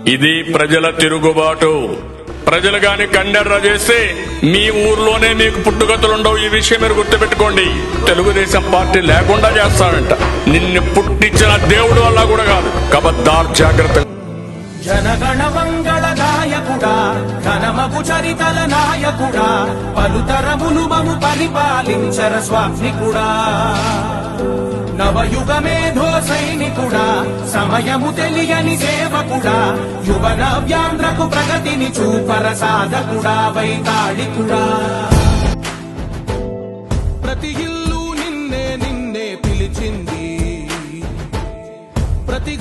ఇది ప్రజల తిరుగుబాటు. ప్రజలు గాని కండెర్ర చేస్తే మీ ఊర్లోనే మీకు పుట్టుగతులుండవు. ఈ విషయం మీరు గుర్తుపెట్టుకోండి. తెలుగుదేశం పార్టీ లేకుండా చేస్తాడంట. నిన్ను పుట్టించిన దేవుడు వల్ల కూడా కాదు. కబద్దార్, జాగ్రత్త. జనగణ మంగళ నాయకుడా, ఘనమగు చరితల నాయకుడా, పలుతరములు మము పరిపాలించర స్వామికుడా. నవయుగ మేధో సైనికుడా, సమయము తెలియని సేవకుడా, యువన వ్యాంధ్రకు ప్రగతిని చూపర సాధకుడా, వైతాళికుడా. ప్రతి ఇల్లు నిన్నే నిన్నే పిలిచింది, ప్రతి